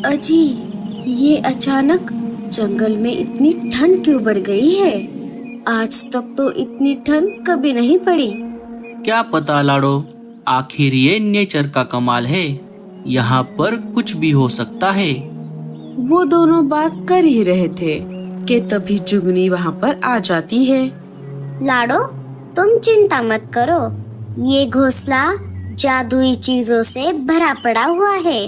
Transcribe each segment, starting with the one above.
अजी, ये अचानक जंगल में इतनी ठंड क्यों बढ़ गई है? आज तक तो इतनी ठंड कभी नहीं पड़ी। क्या पता लाडो, आखिर ये नेचर का कमाल है। यहाँ पर कुछ भी हो सकता है। वो दोनों बात कर ही रहे थे कि तभी जुगनी वहाँ पर आ जाती है। लाडो, तुम चिंता मत करो, ये घोंसला जादुई चीजों से भरा पड़ा हुआ है।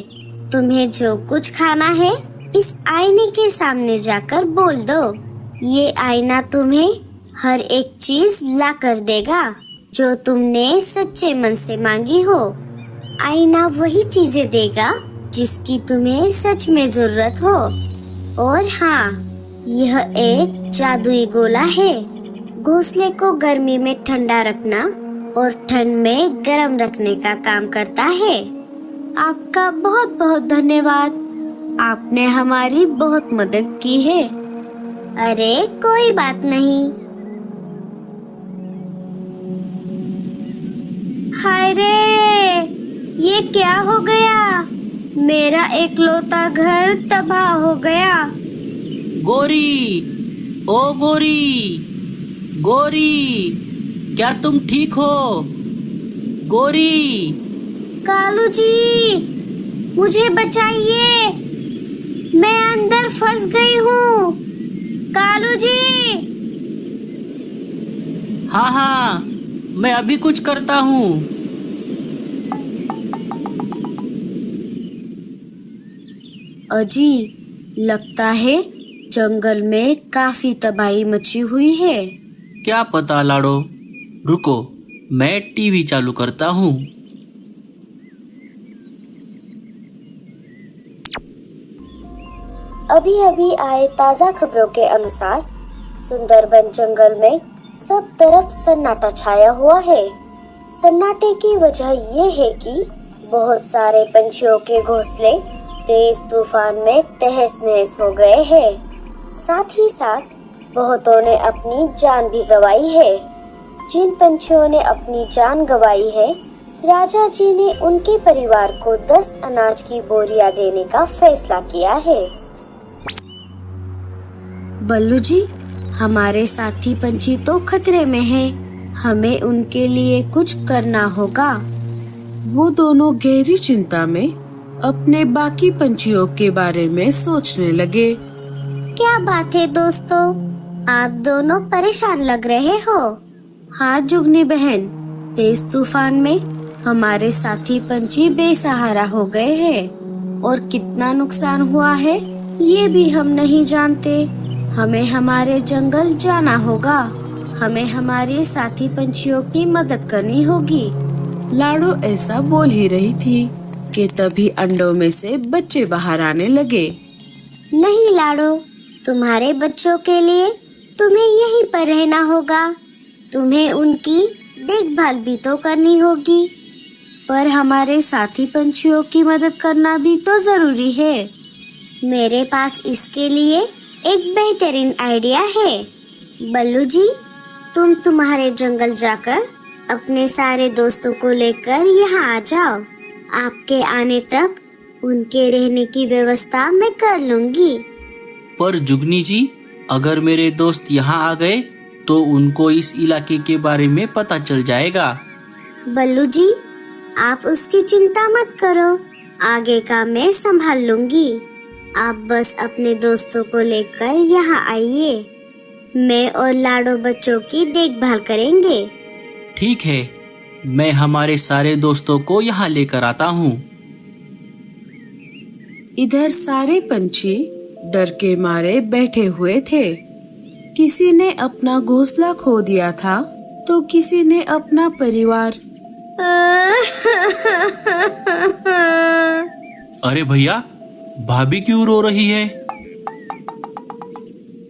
तुम्हें जो कुछ खाना है इस आईने के सामने जाकर बोल दो। ये आईना तुम्हें हर एक चीज ला कर देगा जो तुमने सच्चे मन से मांगी हो। आईना वही चीजें देगा जिसकी तुम्हें सच में जरूरत हो। और हाँ, यह एक जादुई गोला है। घोंसले को गर्मी में ठंडा रखना और ठंड में गर्म रखने का काम करता है। आपका बहुत बहुत धन्यवाद। आपने हमारी बहुत मदद की है। अरे कोई बात नहीं। हाय रे, ये क्या हो गया? मेरा एकलौता घर तबाह हो गया। गोरी, ओ गोरी, गोरी, क्या तुम ठीक हो? गोरी, कालू जी, मुझे बचाइए, मैं अंदर फंस गई हूँ। कालू जी। हाँ हाँ, मैं अभी कुछ करता हूँ। अजी, लगता है जंगल में काफी तबाही मची हुई है। क्या पता लाडो, रुको, मैं टीवी चालू करता हूँ। अभी अभी आए ताज़ा खबरों के अनुसार सुंदरबन जंगल में सब तरफ सन्नाटा छाया हुआ है। सन्नाटे की वजह ये है कि बहुत सारे पंछियों के घोंसले तेज तूफान में तहस नहस हो गए हैं। साथ ही साथ बहुतों ने अपनी जान भी गंवाई है। जिन पंछियों ने अपनी जान गंवाई है, राजा जी ने उनके परिवार को 10 अनाज की बोरियां देने का फैसला किया है। बल्लू जी, हमारे साथी पंछी तो खतरे में हैं। हमें उनके लिए कुछ करना होगा। वो दोनों गहरी चिंता में अपने बाकी पंछियों के बारे में सोचने लगे। क्या बात है दोस्तों, आप दोनों परेशान लग रहे हो? हाँ जुगनी बहन, तेज तूफान में हमारे साथी पंछी बेसहारा हो गए हैं और कितना नुकसान हुआ है ये भी हम नहीं जानते। हमें हमारे जंगल जाना होगा। हमें हमारे साथी पंछियों की मदद करनी होगी। लाडो ऐसा बोल ही रही थी कि तभी अंडों में से बच्चे बाहर आने लगे। नहीं लाडो, तुम्हारे बच्चों के लिए तुम्हें यहीं पर रहना होगा। तुम्हें उनकी देखभाल भी तो करनी होगी। पर हमारे साथी पंछियों की मदद करना भी तो जरूरी है। मेरे पास इसके लिए एक बेहतरीन आइडिया है। बल्लू जी, तुम तुम्हारे जंगल जाकर अपने सारे दोस्तों को लेकर यहाँ आ जाओ। आपके आने तक उनके रहने की व्यवस्था मैं कर लूँगी। पर जुगनी जी, अगर मेरे दोस्त यहाँ आ गए तो उनको इस इलाके के बारे में पता चल जाएगा। बल्लू जी, आप उसकी चिंता मत करो, आगे का मैं संभाल लूँगी। आप बस अपने दोस्तों को लेकर यहाँ आइए। मैं और लाडो बच्चों की देखभाल करेंगे। ठीक है, मैं हमारे सारे दोस्तों को यहाँ लेकर आता हूँ। इधर सारे पंछी डर के मारे बैठे हुए थे। किसी ने अपना घोंसला खो दिया था तो किसी ने अपना परिवार। अरे भैया, भाभी क्यों रो रही है?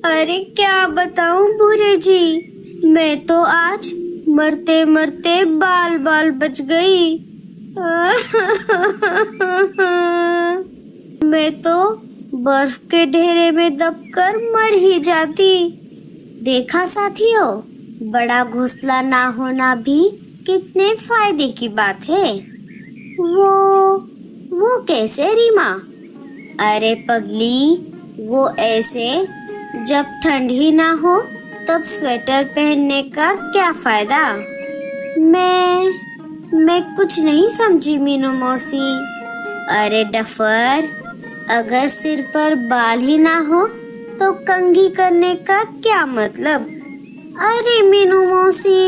अरे क्या बताऊं बूढ़े जी, मैं तो आज मरते मरते बाल बाल बच गई। मैं तो बर्फ के ढेरे में दबकर मर ही जाती। देखा साथियों, बड़ा घोंसला ना होना भी कितने फायदे की बात है। वो कैसे रीमा? अरे पगली, वो ऐसे जब ठंड ही ना हो तब स्वेटर पहनने का क्या फायदा? मैं कुछ नहीं समझी मीनू मौसी। अरे डफर, अगर सिर पर बाल ही ना हो तो कंघी करने का क्या मतलब? अरे मीनू मौसी,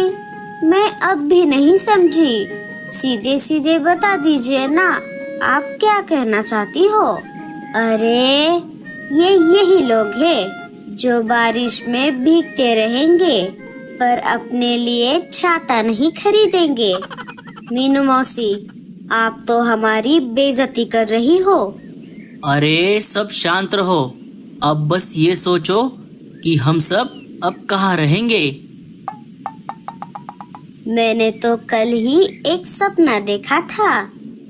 मैं अब भी नहीं समझी। सीधे सीधे बता दीजिए ना, आप क्या कहना चाहती हो? अरे ये यही लोग हैं जो बारिश में भीगते रहेंगे पर अपने लिए छाता नहीं खरीदेंगे। मीनू मौसी, आप तो हमारी बेइज्जती कर रही हो। अरे सब शांत रहो। अब बस ये सोचो कि हम सब अब कहाँ रहेंगे। मैंने तो कल ही एक सपना देखा था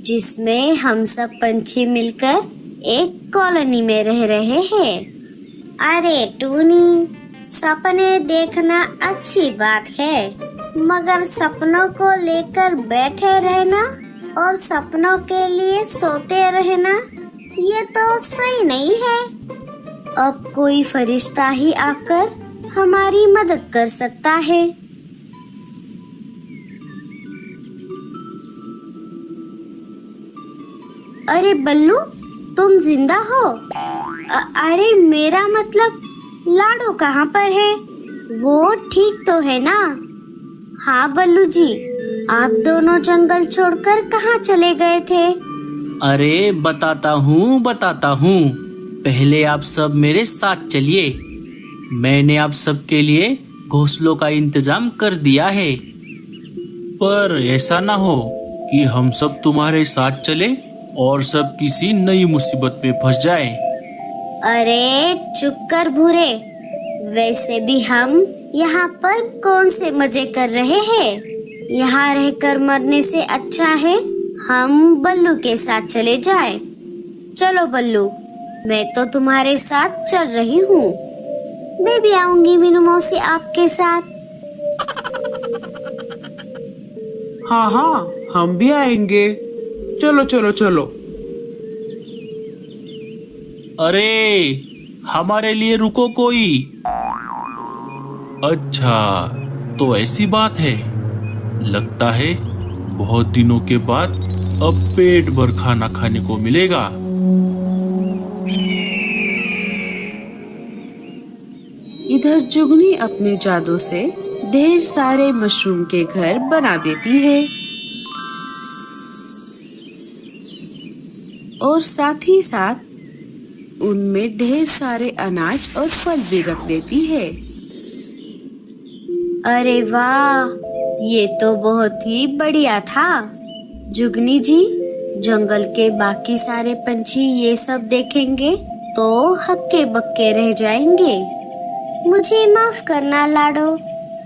जिसमें हम सब पंछी मिलकर एक कॉलोनी में रह रहे हैं। अरे टूनी, सपने देखना अच्छी बात है, मगर सपनों को लेकर बैठे रहना और सपनों के लिए सोते रहना, ये तो सही नहीं है। अब कोई फरिश्ता ही आकर हमारी मदद कर सकता है। अरे बल्लू, तुम जिंदा हो? अरे मेरा मतलब लाडो कहाँ पर है? वो ठीक तो है ना? हाँ बल्लू जी, आप दोनों जंगल छोड़कर कहाँ चले गए थे? अरे बताता हूँ। पहले आप सब मेरे साथ चलिए। मैंने आप सबके लिए घोंसलों का इंतजाम कर दिया है। पर ऐसा ना हो कि हम सब तुम्हारे साथ चले और सब किसी नई मुसीबत में फंस जाए। अरे चुप कर भूरे, वैसे भी हम यहाँ पर कौन से मजे कर रहे हैं? यहाँ रहकर मरने से अच्छा है हम बल्लू के साथ चले जाए। चलो बल्लू, मैं तो तुम्हारे साथ चल रही हूँ। मैं भी आऊंगी मीनू मौसी आपके साथ। हाँ, हम भी आएंगे। चलो चलो चलो। अरे हमारे लिए रुको कोई। अच्छा, तो ऐसी बात है। लगता है बहुत दिनों के बाद अब पेट भर खाना खाने को मिलेगा। इधर जुगनी अपने जादू से ढेर सारे मशरूम के घर बना देती है और साथ ही साथ उनमें ढेर सारे अनाज और फल भी रख देती है। अरे वाह, ये तो बहुत ही बढ़िया था। जुगनी जी, जंगल के बाकी सारे पंछी ये सब देखेंगे तो हक्के बक्के रह जाएंगे। मुझे माफ करना लाडो,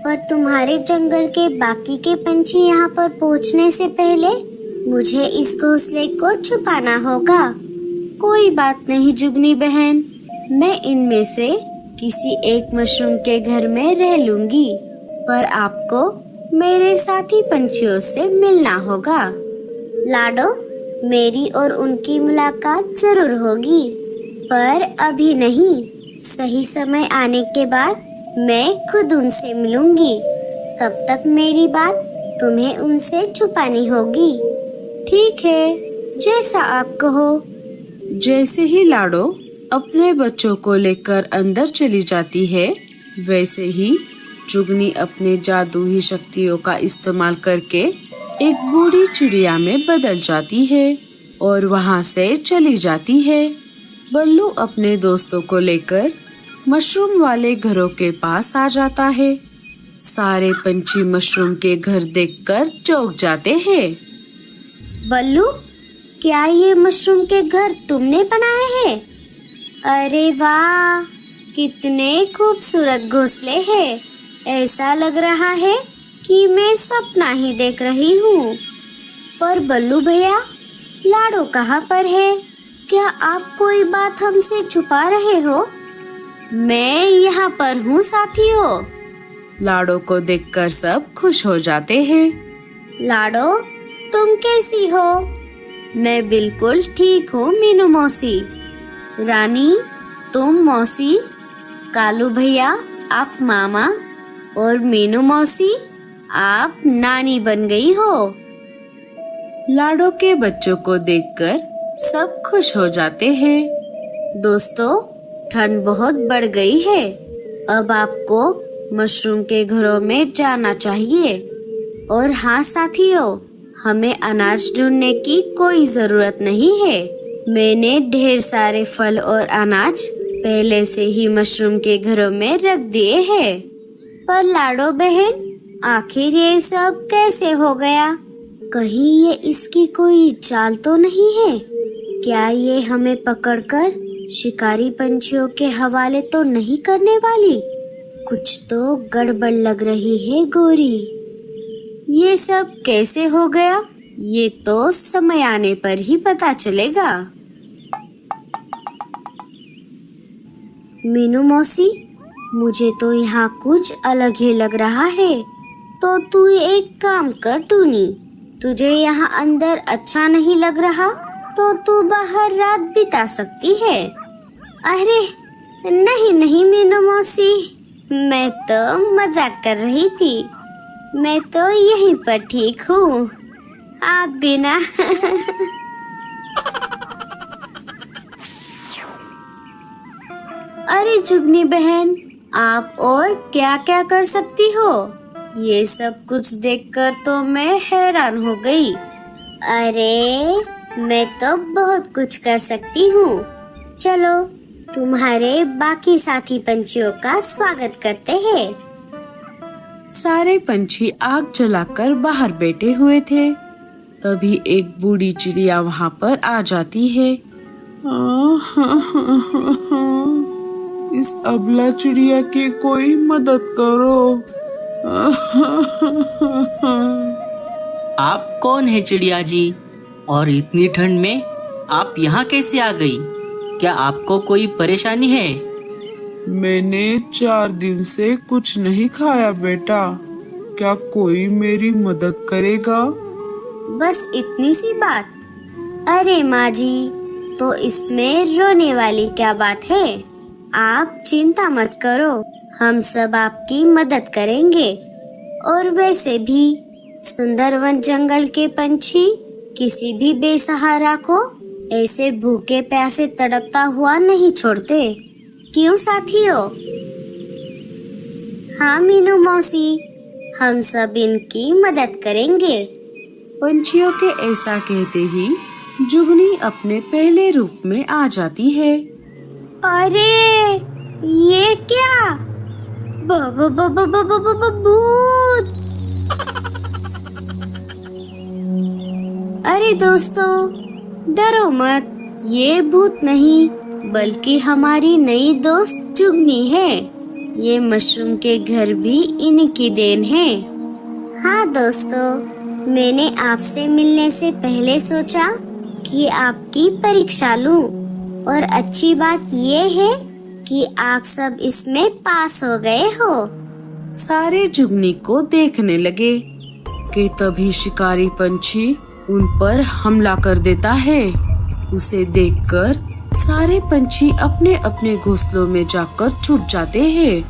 पर तुम्हारे जंगल के बाकी के पंछी यहाँ पर पहुँचने से पहले मुझे इस घोंसले को छुपाना होगा। कोई बात नहीं जुगनी बहन, मैं इनमें से किसी एक मशरूम के घर में रह लूंगी, पर आपको मेरे साथी पंछियों से मिलना होगा। लाडो, मेरी और उनकी मुलाकात जरूर होगी, पर अभी नहीं। सही समय आने के बाद मैं खुद उनसे मिलूंगी। तब तक मेरी बात तुम्हें उनसे छुपानी होगी। ठीक है, जैसा आप कहो। जैसे ही लाडो अपने बच्चों को लेकर अंदर चली जाती है, वैसे ही जुगनी अपने जादुई शक्तियों का इस्तेमाल करके एक बूढ़ी चिड़िया में बदल जाती है और वहाँ से चली जाती है। बल्लू अपने दोस्तों को लेकर मशरूम वाले घरों के पास आ जाता है। सारे पंछी मशरूम के घर देखकर चौंक जाते हैं। बल्लू, क्या ये मशरूम के घर तुमने बनाए हैं? अरे वाह, कितने खूबसूरत घोंसले हैं। ऐसा लग रहा है कि मैं सपना ही देख रही हूँ। पर बल्लू भैया, लाडो कहाँ पर है? क्या आप कोई बात हमसे छुपा रहे हो? मैं यहाँ पर हूँ साथियों। लाडो को देखकर सब खुश हो जाते हैं। लाडो, तुम कैसी हो? मैं बिल्कुल ठीक हूँ मीनू मौसी। रानी, तुम मौसी, कालू भैया आप मामा और मीनू मौसी आप नानी बन गई हो। लाडो के बच्चों को देखकर सब खुश हो जाते हैं। दोस्तों, ठंड बहुत बढ़ गई है। अब आपको मशरूम के घरों में जाना चाहिए। और हाँ साथियों, हमें अनाज ढूंढने की कोई जरूरत नहीं है। मैंने ढेर सारे फल और अनाज पहले से ही मशरूम के घरों में रख दिए हैं। पर लाडो बहन, आखिर ये सब कैसे हो गया? कहीं ये इसकी कोई चाल तो नहीं है? क्या ये हमें पकड़कर शिकारी पंछियों के हवाले तो नहीं करने वाली? कुछ तो गड़बड़ लग रही है गोरी। ये सब कैसे हो गया, ये तो समय आने पर ही पता चलेगा। मीनू मौसी, मुझे तो यहाँ कुछ अलग ही लग रहा है। तो तू एक काम कर टूनी, तुझे यहाँ अंदर अच्छा नहीं लग रहा तो तू बाहर रात बिता सकती है। अरे नहीं नहीं मीनू मौसी, मैं तो मजाक कर रही थी। मैं तो यहीं पर ठीक हूँ, आप भी ना। अरे जुगनी बहन, आप और क्या क्या कर सकती हो? ये सब कुछ देखकर तो मैं हैरान हो गई। अरे मैं तो बहुत कुछ कर सकती हूँ। चलो तुम्हारे बाकी साथी पंछियों का स्वागत करते हैं। सारे पंछी आग जलाकर बाहर बैठे हुए थे। तभी एक बूढ़ी चिड़िया वहाँ पर आ जाती है। इस अबला चिड़िया की कोई मदद करो। आप कौन है चिड़िया जी? और इतनी ठंड में आप यहाँ कैसे आ गई? क्या आपको कोई परेशानी है? मैंने 4 दिन से कुछ नहीं खाया बेटा। क्या कोई मेरी मदद करेगा? बस इतनी सी बात? अरे माँ जी, तो इसमें रोने वाली क्या बात है? आप चिंता मत करो, हम सब आपकी मदद करेंगे। और वैसे भी सुंदरवन जंगल के पंछी किसी भी बेसहारा को ऐसे भूखे प्यासे तड़पता हुआ नहीं छोड़ते। क्यों साथियों? हाँ मीनू मौसी, हम सब इनकी मदद करेंगे। पंछियों के ऐसा कहते ही जुगनी अपने पहले रूप में आ जाती है। अरे ये क्या? भूत! अरे दोस्तों, डरो मत, ये भूत नहीं बल्कि हमारी नई दोस्त जुगनी है। ये मशरूम के घर भी इन्हीं की देन है। हाँ दोस्तों, मैंने आपसे मिलने से पहले सोचा कि आपकी परीक्षा लूं। और अच्छी बात ये है कि आप सब इसमें पास हो गए हो। सारे जुगनी को देखने लगे कि तभी शिकारी पंछी उन पर हमला कर देता है। उसे देखकर सारे पंछी अपने अपने घोंसलों में जाकर छुप जाते हैं।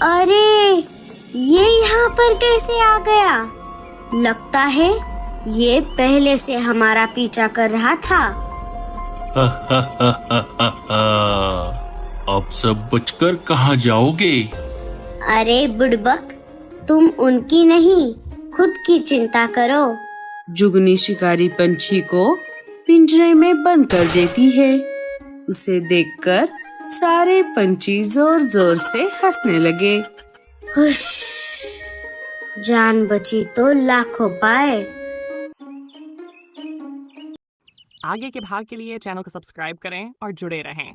अरे ये यहाँ पर कैसे आ गया? लगता है ये पहले से हमारा पीछा कर रहा था। अब सब बचकर कहाँ जाओगे? अरे बुड़बक, तुम उनकी नहीं खुद की चिंता करो। जुगनी शिकारी पंछी को पिंजरे में बंद कर देती है। उसे देखकर सारे पंछी जोर जोर से हंसने लगे। हुश, जान बची तो लाखों पाए। आगे के भाग के लिए चैनल को सब्सक्राइब करें और जुड़े रहें।